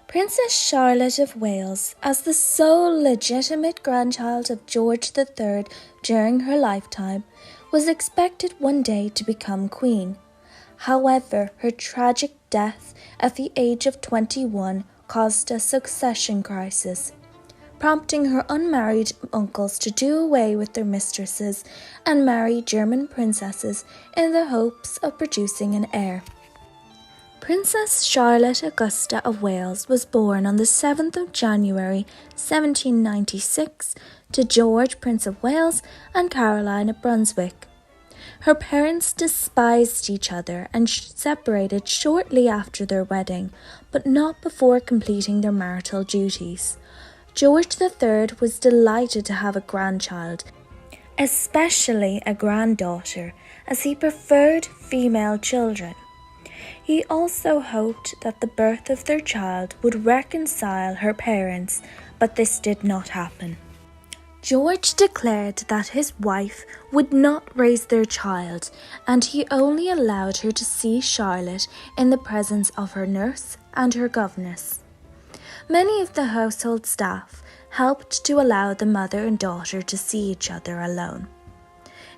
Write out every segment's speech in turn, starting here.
Princess Charlotte of Wales, as the sole legitimate grandchild of George III during her lifetime, was expected one day to become queen. However, her tragic death at the age of 21 caused a succession crisis, prompting her unmarried uncles to do away with their mistresses and marry German princesses in the hopes of producing an heir. Princess Charlotte Augusta of Wales was born on the 7th of January 1796 to George, Prince of Wales, and Caroline of Brunswick. Her parents despised each other and separated shortly after their wedding, but not before completing their marital duties. George III was delighted to have a grandchild, especially a granddaughter, as he preferred female children. He also hoped that the birth of their child would reconcile her parents, but this did not happen. George declared that his wife would not raise their child, and he only allowed her to see Charlotte in the presence of her nurse and her governess. Many of the household staff helped to allow the mother and daughter to see each other alone.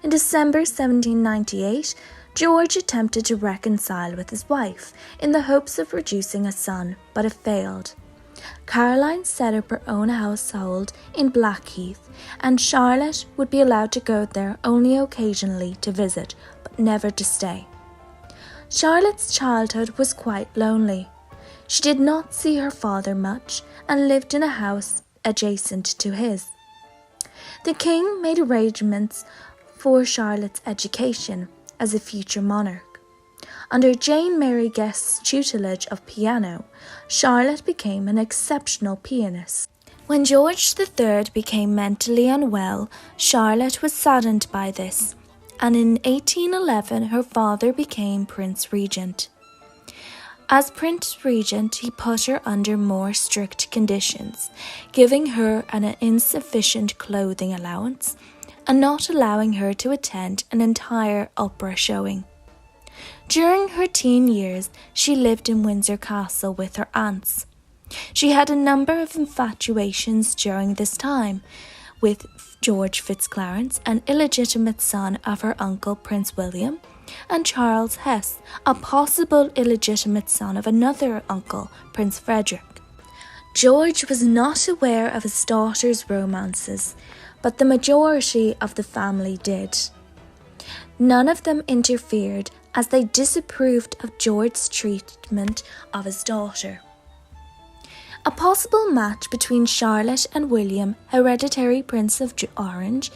In December 1798, George attempted to reconcile with his wife in the hopes of producing a son, but it failed. Caroline set up her own household in Blackheath, and Charlotte would be allowed to go there only occasionally to visit, but never to stay. Charlotte's childhood was quite lonely. She did not see her father much and lived in a house adjacent to his. The king made arrangements for Charlotte's education as a future monarch. Under Jane Mary Guest's tutelage of piano, Charlotte became an exceptional pianist. When George III became mentally unwell, Charlotte was saddened by this, and in 1811 her father became Prince Regent. As Prince Regent, he put her under more strict conditions, giving her an insufficient clothing allowance and not allowing her to attend an entire opera showing. During her teen years, she lived in Windsor Castle with her aunts. She had a number of infatuations during this time, with George Fitzclarence, an illegitimate son of her uncle Prince William, and Charles Hesse, a possible illegitimate son of another uncle, Prince Frederick. George was not aware of his daughter's romances, but the majority of the family did. None of them interfered, as they disapproved of George's treatment of his daughter. A possible match between Charlotte and William, hereditary Prince of Orange,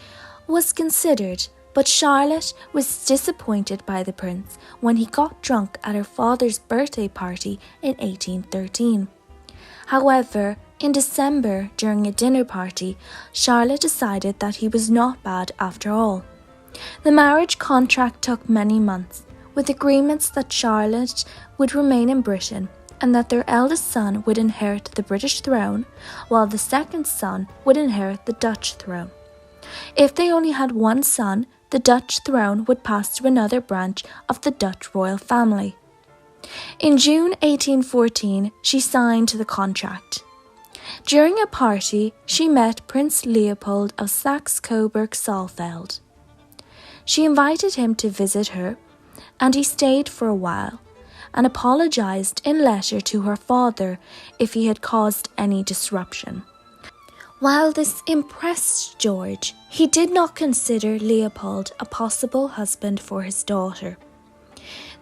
was considered, but Charlotte was disappointed by the prince when he got drunk at her father's birthday party in 1813. However, in December, during a dinner party, Charlotte decided that he was not bad after all. The marriage contract took many months, with agreements that Charlotte would remain in Britain and that their eldest son would inherit the British throne, while the second son would inherit the Dutch throne. If they only had one son, the Dutch throne would pass to another branch of the Dutch royal family. In June 1814, she signed the contract. During a party, she met Prince Leopold of Saxe-Coburg-Saalfeld. She invited him to visit her, and he stayed for a while, and apologized in letter to her father if he had caused any disruption. While this impressed George, he did not consider Leopold a possible husband for his daughter.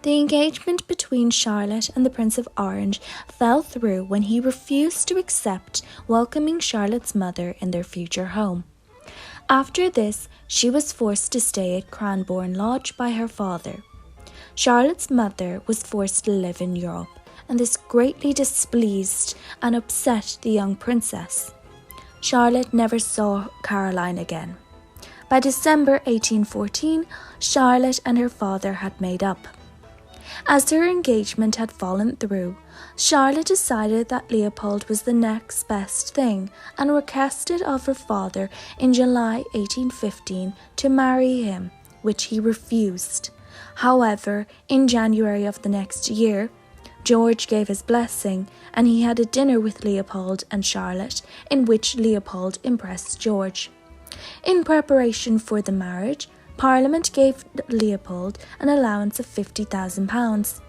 The engagement between Charlotte and the Prince of Orange fell through when he refused to accept welcoming Charlotte's mother in their future home. After this, she was forced to stay at Cranbourne Lodge by her father. Charlotte's mother was forced to live in Europe, and this greatly displeased and upset the young princess. Charlotte never saw Caroline again. By December 1814, Charlotte and her father had made up. As her engagement had fallen through, Charlotte decided that Leopold was the next best thing and requested of her father in July 1815 to marry him, which he refused. However, in January of the next year, George gave his blessing, and he had a dinner with Leopold and Charlotte, in which Leopold impressed George. In preparation for the marriage, Parliament gave Leopold an allowance of £50,000,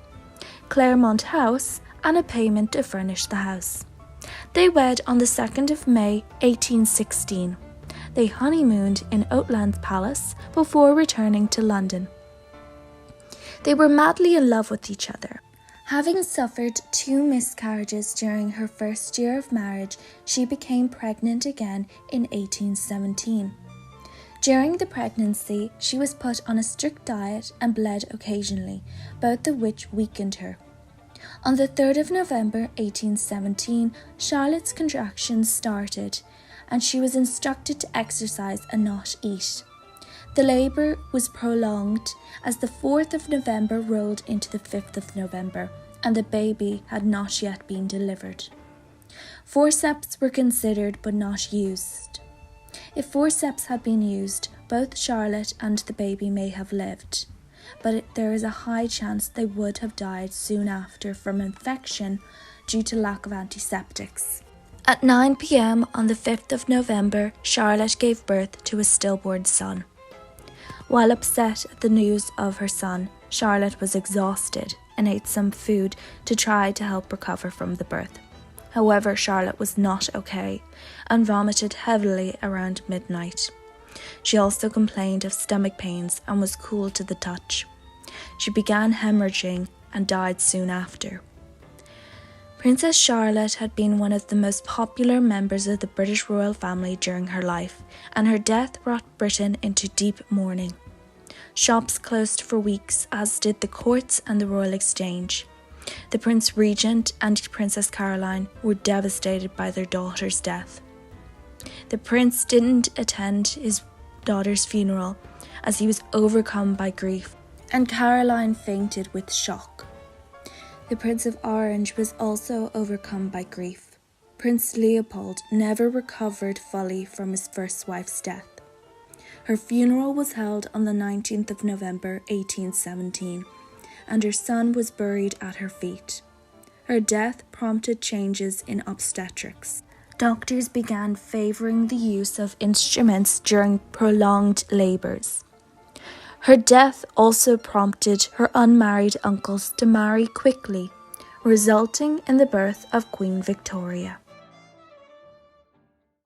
Claremont House, and a payment to furnish the house. They wed on the 2nd of May 1816. They honeymooned in Oatlands Palace before returning to London. They were madly in love with each other. Having suffered 2 miscarriages during her first year of marriage, she became pregnant again in 1817. During the pregnancy, she was put on a strict diet and bled occasionally, both of which weakened her. On the 3rd of November 1817, Charlotte's contractions started, and she was instructed to exercise and not eat. The labour was prolonged as the 4th of November rolled into the 5th of November, and the baby had not yet been delivered. Forceps were considered but not used. If forceps had been used, both Charlotte and the baby may have lived, but there is a high chance they would have died soon after from infection due to lack of antiseptics. At 9 p.m. on the 5th of November, Charlotte gave birth to a stillborn son. While upset at the news of her son, Charlotte was exhausted and ate some food to try to help recover from the birth. However, Charlotte was not okay and vomited heavily around midnight. She also complained of stomach pains and was cool to the touch. She began hemorrhaging and died soon after. Princess Charlotte had been one of the most popular members of the British royal family during her life, and her death brought Britain into deep mourning. Shops closed for weeks, as did the courts and the Royal Exchange. The Prince Regent and Princess Caroline were devastated by their daughter's death. The prince didn't attend his daughter's funeral as he was overcome by grief, and Caroline fainted with shock. The Prince of Orange was also overcome by grief. Prince Leopold never recovered fully from his first wife's death. Her funeral was held on the 19th of November 1817, and her son was buried at her feet. Her death prompted changes in obstetrics. Doctors began favouring the use of instruments during prolonged labours. Her death also prompted her unmarried uncles to marry quickly, resulting in the birth of Queen Victoria.